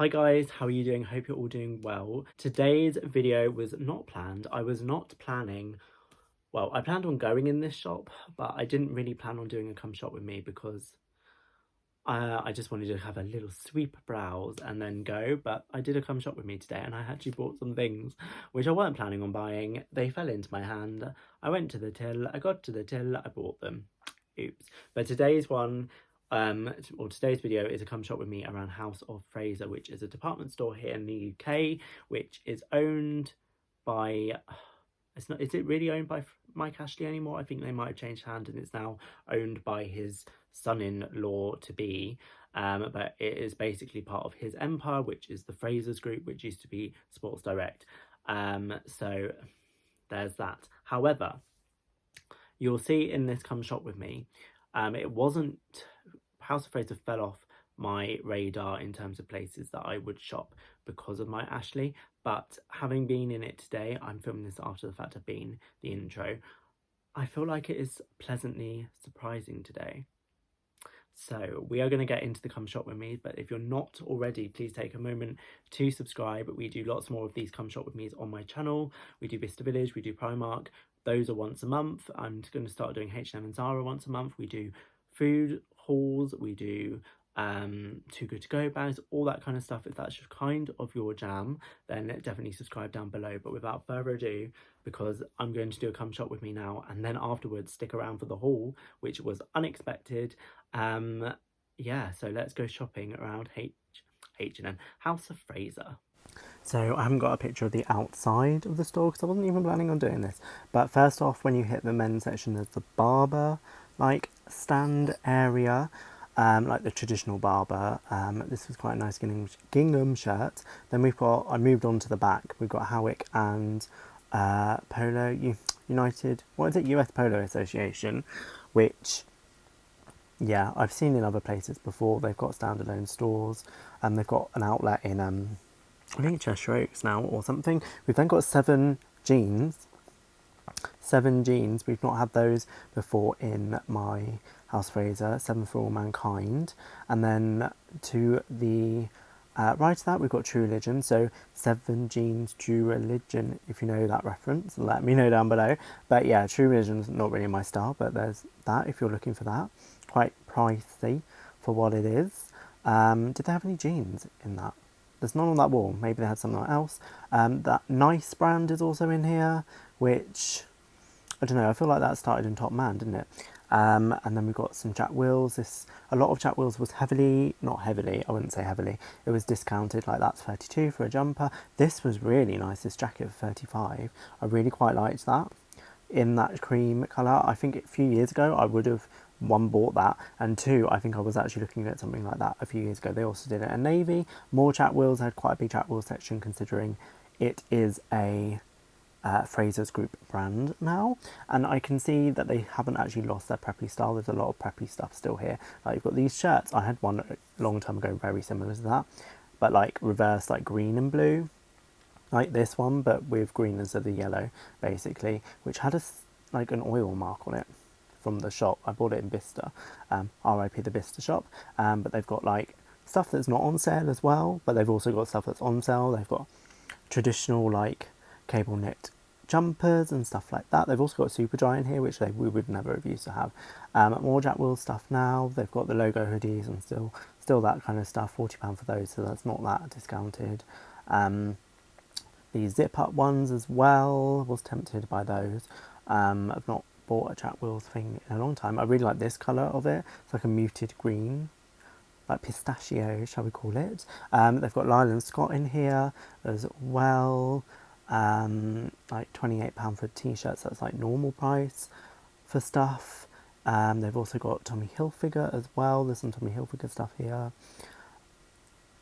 Hi guys, how are you doing? Hope you're all doing well. Today's video was not planned. I was not planning, well, I planned on going in this shop, but I didn't really plan on doing a come shop with me because I just wanted to have a little sweep browse and then go, but I did a come shop with me today and I actually bought some things which I weren't planning on buying. They fell into my hand. I went to the till, I got to the till, I bought them. Oops. But today's one, or today's video is a come shop with me around House of Fraser, which is a department store here in the UK, which is owned by, it's not, is it really owned by Mike Ashley anymore? I think they might have changed hands and it's now owned by his son-in-law to be, but it is basically part of his empire, which is the Frasers group, which used to be Sports Direct. So there's that. However, you'll see in this come shop with me, it wasn't, House of Fraser fell off my radar in terms of places that I would shop because of my Ashley, but having been in it today, I'm filming this after the fact I've been the intro, I feel like it is pleasantly surprising today. So we are going to get into the come shop with me, but if you're not already, please take a moment to subscribe. We do lots more of these come shop with me's on my channel. We do Vista Village, we do Primark. Those are once a month. I'm going to start doing H&M and Zara once a month. We do food hauls, we do Too Good To Go bags, all that kind of stuff. If that's kind of your jam, then definitely subscribe down below. But without further ado, because I'm going to do a come shop with me now, and then afterwards stick around for the haul, which was unexpected. Yeah, so let's go shopping around H&M, House of Fraser. So I haven't got a picture of the outside of the store because I wasn't even planning on doing this. But first off, when you hit the men's section, there's the barber like stand area, like the traditional barber. This was quite a nice gingham shirt. Then I moved on to the back. We've got Howick and Polo United, what is it? US Polo Association, which, yeah, I've seen in other places before. They've got standalone stores and they've got an outlet in I think Cheshire Oaks now or something. We've then got Seven Jeans. We've not had those before in my House Fraser. Seven for All Mankind. And then to the right of that, we've got True Religion. So Seven Jeans, True Religion. If you know that reference, let me know down below. But yeah, True Religion's not really my style, but there's that if you're looking for that. Quite pricey for what it is. Did they have any jeans in that? There's none on that wall. Maybe they had something else. That Nicce brand is also in here, which, I don't know, I feel like that started in Top Man, didn't it? And then we've got some Jack Wills. A lot of Jack Wills was not heavily, I wouldn't say heavily, it was discounted, like that's 32 for a jumper. This was really nice, this jacket for 35. I really quite liked that, in that cream colour. I think a few years ago I would have, one, bought that, and two, I think I was actually looking at something like that a few years ago. They also did it in navy. More Jack Wills, had quite a big Jack Wills section considering it is a Fraser's group brand now, and I can see that they haven't actually lost their preppy style. There's a lot of preppy stuff still here. Like you've got these shirts. I had one a long time ago very similar to that, but like reverse, like green and blue, like this one, but with green instead of the yellow basically, which had like an oil mark on it from the shop. I bought it in Bicester, RIP the Bicester shop, but they've got like stuff that's not on sale as well, but they've also got stuff that's on sale. They've got traditional like cable knit jumpers and stuff like that. They've also got super dry in here, which we would never have used to have. More Jack Wills stuff now. They've got the logo hoodies and still that kind of stuff. £40 for those, so that's not that discounted. These zip up ones as well, was tempted by those. I've not bought a Jack Wills thing in a long time. I really like this colour of it. It's like a muted green, like pistachio, shall we call it. They've got Lyle and Scott in here as well. Like £28 for t-shirts, that's like normal price for stuff. They've also got Tommy Hilfiger as well. There's some Tommy Hilfiger stuff here.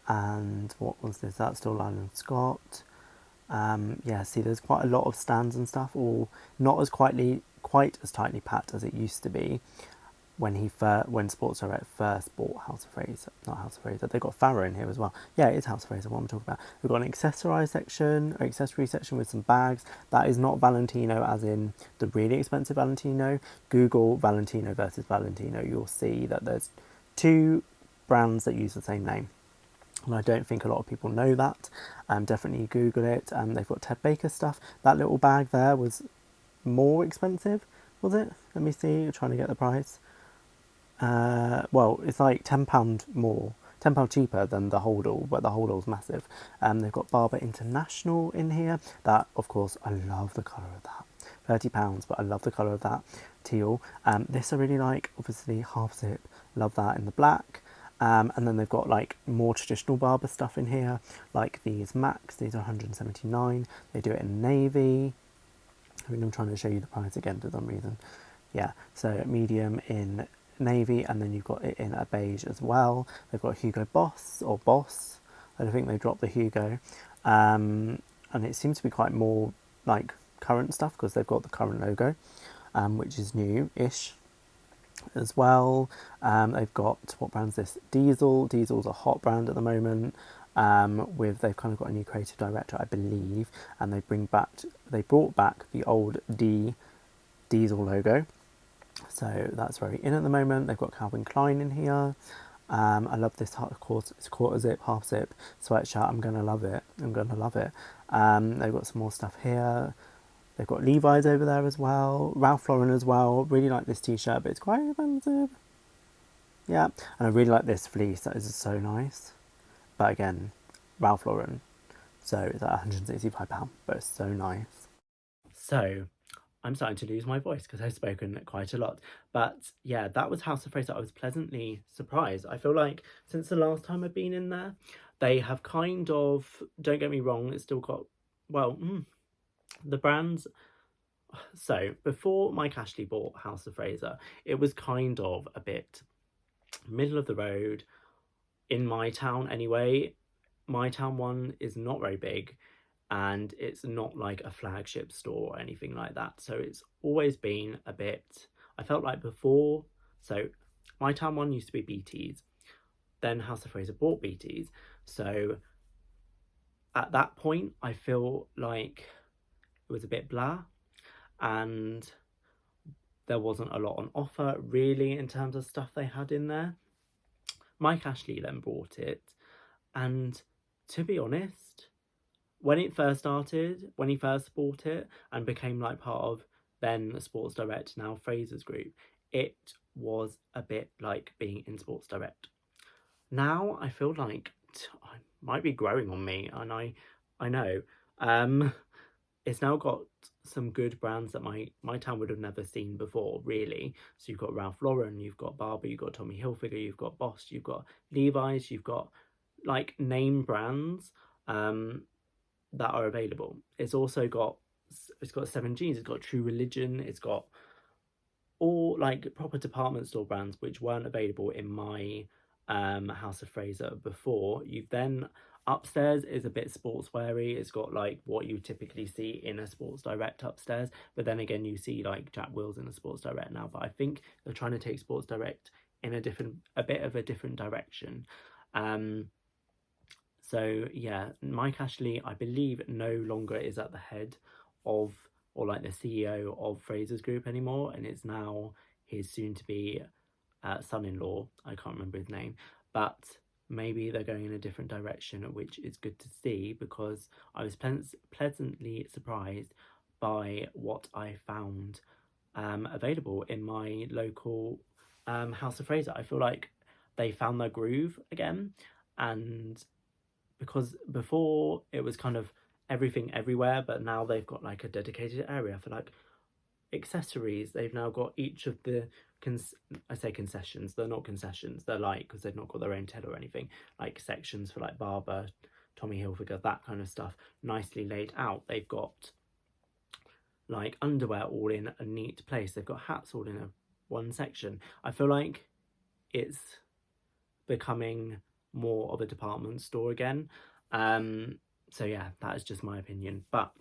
And what was this? That's still Lyle and Scott. Yeah, see, there's quite a lot of stands and stuff, all not as quite as tightly packed as it used to be when Sports Direct first bought House of Fraser. Not House of Fraser, they've got Farrow in here as well. Yeah, it's House of Fraser, what I'm talking about. We've got an accessory section with some bags. That is not Valentino as in the really expensive Valentino. Google Valentino versus Valentino, you'll see that there's two brands that use the same name. and I don't think a lot of people know that. Definitely Google it. They've got Ted Baker stuff. That little bag there was more expensive, was it? Let me see, I'm trying to get the price. Well, it's like £10 more, £10 cheaper than the Holdall, but the Holdall's massive. They've got Barber International in here. That, of course, I love the colour of that. £30, but I love the colour of that teal. This I really like, obviously half zip, love that in the black. And then they've got like more traditional Barber stuff in here, like these Max. These are 179. They do it in navy. I mean, I'm trying to show you the price again for some reason. Yeah, so medium in navy, and then you've got it in a beige as well. They've got Hugo Boss or Boss. I don't think they dropped the Hugo. And it seems to be quite more like current stuff because they've got the current logo, which is new-ish as well. They've got, what brand's this? Diesel. Diesel's a hot brand at the moment. They've kind of got a new creative director, I believe, and they brought back the old Diesel logo, so that's very in at the moment. They've got Klein in here. I love this, of course, it's quarter zip, half zip sweatshirt. I'm gonna love it. They've got some more stuff here. They've got Levi's over there as well, Ralph Lauren as well. Really like this t-shirt, but it's quite expensive. Yeah, and I really like this fleece. That is so nice. But again, Ralph Lauren, so it's at £165, but it's so nice. So I'm starting to lose my voice because I've spoken quite a lot. But yeah, that was House of Fraser. I was pleasantly surprised. I feel like since the last time I've been in there, they have kind of, don't get me wrong, it's still got, well, the brands. So before Mike Ashley bought House of Fraser, it was kind of a bit middle of the road in my town anyway. My town one is not very big, and it's not like a flagship store or anything like that. So it's always been a bit, I felt like before, so my town one used to be BT's, then House of Fraser bought BT's. So at that point, I feel like it was a bit blah, and there wasn't a lot on offer really in terms of stuff they had in there. Mike Ashley then bought it, and to be honest, when it first started, when he first bought it and became like part of then Sports Direct, now Fraser's group, it was a bit like being in Sports Direct. Now I feel like I might be growing on me, and I know. It's now got some good brands that my town would have never seen before, really. So you've got Ralph Lauren, you've got Barber, you've got Tommy Hilfiger, you've got Boss, you've got Levi's, you've got like name brands that are available. It's got 7Gs, it's got True Religion, it's got all like proper department store brands which weren't available in my House of Fraser before. You've then upstairs is a bit sportsweary. It's got like what you typically see in a Sports Direct upstairs, but then again you see like Jack Wills in a Sports Direct now. But I think they're trying to take Sports Direct in a bit of a different direction. So yeah, Mike Ashley, I believe, no longer is at the head of, or like the CEO of Fraser's Group anymore, and it's now his soon-to-be son-in-law. I can't remember his name, but maybe they're going in a different direction, which is good to see, because I was pleasantly surprised by what I found available in my local House of Fraser. I feel like they found their groove again, and because before it was kind of everything everywhere, but now they've got like a dedicated area for like accessories. They've now got each of the I say concessions, they're not concessions, they're like, because they've not got their own till or anything, like sections for like Barber, Tommy Hilfiger, that kind of stuff, nicely laid out. They've got like underwear all in a neat place. They've got hats all in one section. I feel like it's becoming more of a department store again. So yeah, that is just my opinion. But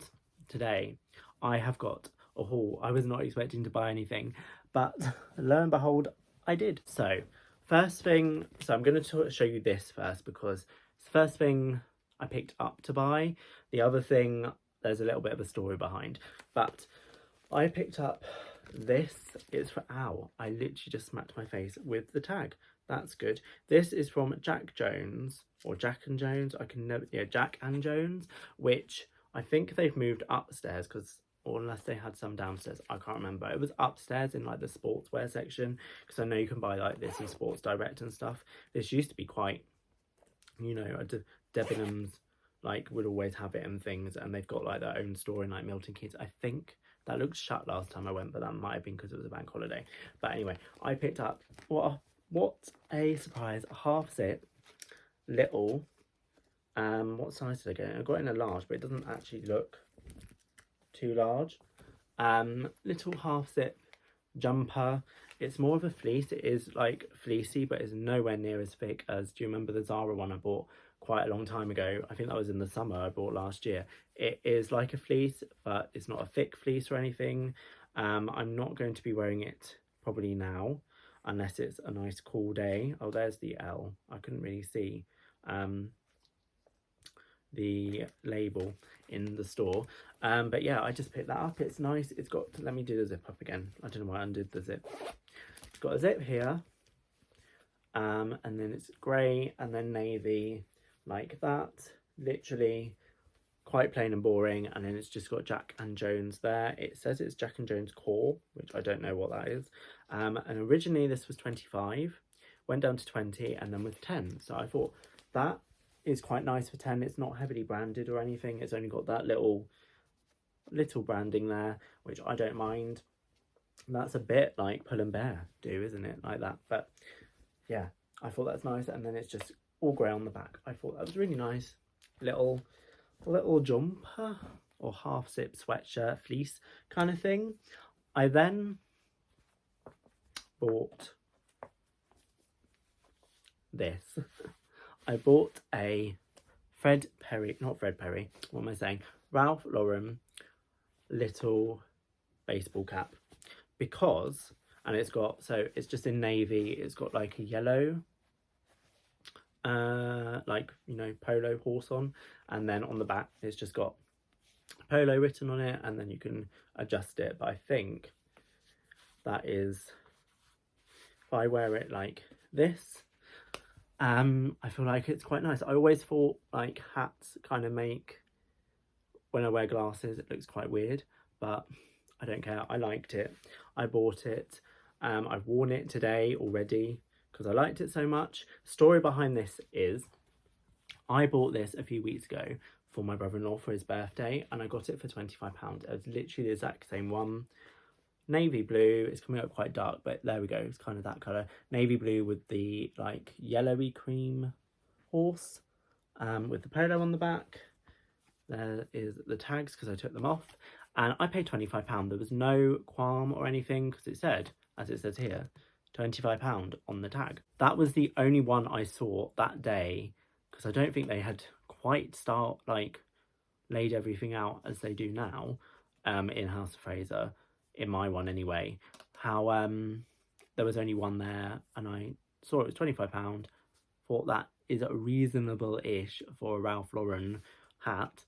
today I have got a haul. I was not expecting to buy anything, but lo and behold, I did. So first thing, so I'm going to show you this first because it's the first thing I picked up to buy. The other thing, there's a little bit of a story behind, but I picked up this. It's for, ow, I literally just smacked my face with the tag. That's good. This is from Jack Jones, or Jack and Jones. I can never, yeah, Jack and Jones, which I think they've moved upstairs, because, or unless they had some downstairs, I can't remember. It was upstairs in like the sportswear section, because I know you can buy like this in Sports Direct and stuff. This used to be quite, you know, Debenhams like would always have it and things, and they've got like their own store in like Milton Keynes. I think that looked shut last time I went, but that might have been because it was a bank holiday. But anyway, I picked up what a surprise, a half zip little, what size did I get? I got in a large, but it doesn't actually look too large. Little half zip jumper. It's more of a fleece. It is like fleecy, but it's nowhere near as thick as, do you remember the Zara one I bought quite a long time ago? I think that was in the summer, I bought last year. It is like a fleece, but it's not a thick fleece or anything. I'm not going to be wearing it probably now, unless it's a nice cool day. Oh, there's the L. I couldn't really see the label in the store, but yeah, I just picked that up. It's nice. It's got, let me do the zip up again. I don't know why I undid the zip. It's got a zip here, and then it's grey and then navy like that, literally quite plain and boring. And then it's just got Jack and Jones there. It says it's Jack and Jones core, which I don't know what that is. And originally this was 25, went down to 20, and then was 10. So I thought that is quite nice for 10. It's not heavily branded or anything. It's only got that little branding there, which I don't mind. And that's a bit like Pull and Bear do, isn't it? Like that. But yeah, I thought that's nice. And then it's just all grey on the back. I thought that was really nice. Little jumper or half zip sweatshirt fleece kind of thing. I then bought this. I bought a Ralph Lauren little baseball cap, because, and it's got, so it's just in navy, it's got like a yellow like, you know, polo horse on, and then on the back it's just got polo written on it, and then you can adjust it. But I think that is, if I wear it like this, I feel like it's quite nice. I always thought like hats kind of make, when I wear glasses, it looks quite weird, but I don't care. I liked it. I bought it. I've worn it today already because I liked it so much. Story behind this is, I bought this a few weeks ago for my brother-in-law for his birthday, and I got it for £25. It was literally the exact same one. Navy blue. It's coming up quite dark, but there we go. It's kind of that colour. Navy blue with the like yellowy cream horse, with the polo on the back. There is the tags because I took them off, and I paid £25. There was no qualm or anything because it said, as it says here, £25 on the tag. That was the only one I saw that day, because I don't think they had quite laid everything out as they do now in House of Fraser, in my one anyway. How there was only one there, and I saw it was £25. Thought that is reasonable-ish for a Ralph Lauren hat.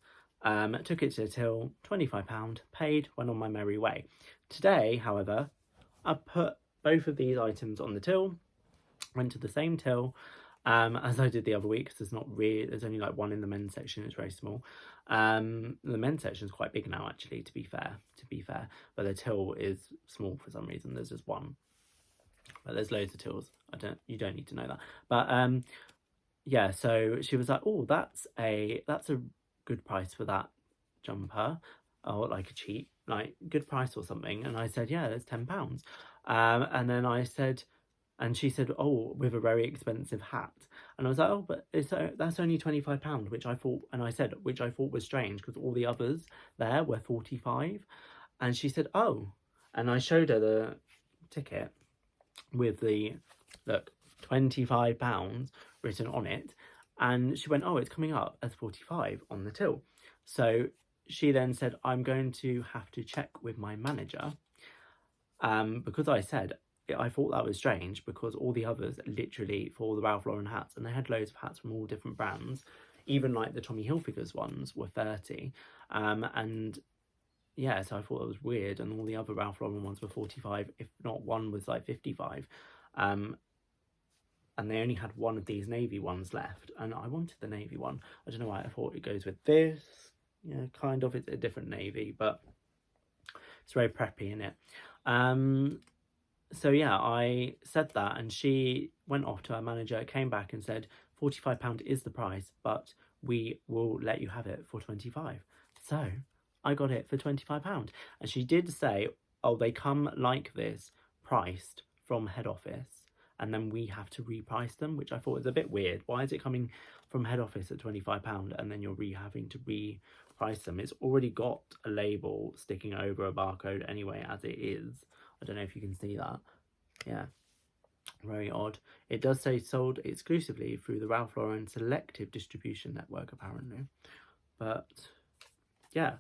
Took it to the till, £25, paid, went on my merry way. Today, however, I put both of these items on the till, went to the same till as I did the other week, because there's only like one in the men's section. It's very small. The men's section is quite big now, actually, to be fair, but the till is small for some reason. There's just one, but there's loads of tills. You don't need to know that. But yeah, so she was like, oh, that's a good price for that jumper, or like a cheap, like good price or something. And I said, yeah, that's £10. And then I said, and she said, oh, with a very expensive hat. And I was like, oh, but that's only £25, which I thought was strange, because all the others there were 45. And she said, oh, and I showed her the ticket with the, look, £25 written on it. And she went, oh, it's coming up as 45 on the till. So she then said, I'm going to have to check with my manager, because I said, I thought that was strange, because all the others, literally, for all the Ralph Lauren hats, and they had loads of hats from all different brands, even like the Tommy Hilfiger's ones were 30. And yeah, so I thought it was weird, and all the other Ralph Lauren ones were 45, if not one was like 55. And and they only had one of these navy ones left, and I wanted the navy one. I don't know why. I thought it goes with this, yeah, kind of. It's a different navy, but it's very preppy in it. So yeah, I said that, and she went off to her manager, came back and said £45 is the price, but we will let you have it for 25. So I got it for £25, and she did say, oh, they come like this, priced from head office, and then we have to reprice them, which I thought was a bit weird. Why is it coming from head office at £25 and then you're having to reprice them? It's already got a label sticking over a barcode anyway, as it is. I don't know if you can see that. Yeah, very odd. It does say sold exclusively through the Ralph Lauren selective distribution network, apparently. But yeah,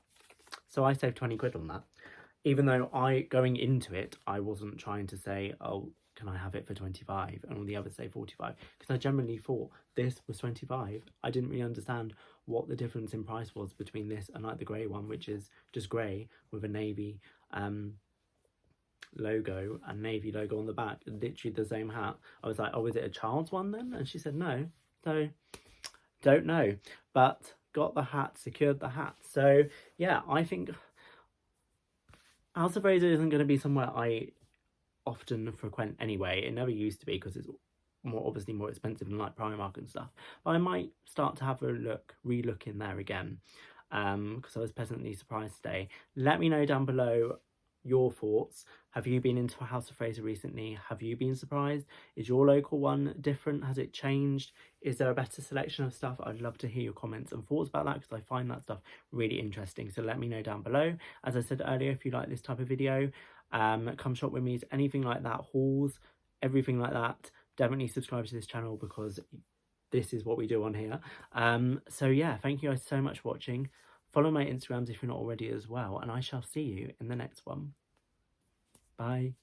so I saved 20 quid on that. Even though going into it, I wasn't trying to say, oh, can I have it for 25? And all the others say 45. Because I generally thought this was 25. I didn't really understand what the difference in price was between this and like the grey one, which is just grey with a navy logo and navy logo on the back, literally the same hat. I was like, oh, is it a child's one then? And she said no. So don't know, but got the hat, secured the hat. So yeah, I think House of Fraser isn't going to be somewhere I often frequent anyway. It never used to be, because it's obviously more expensive than like Primark and stuff. But I might start to have a re-look in there again, because I was pleasantly surprised today. Let me know down below your thoughts. Have you been into a House of Fraser recently? Have you been surprised? Is your local one different? Has it changed? Is there a better selection of stuff? I'd love to hear your comments and thoughts about that, because I find that stuff really interesting. So let me know down below. As I said earlier, if you like this type of video, come shop with me, anything like that, hauls, everything like that, definitely subscribe to this channel, because this is what we do on here. So yeah, thank you guys so much for watching. Follow my Instagrams if you're not already as well, and I shall see you in the next one. Bye.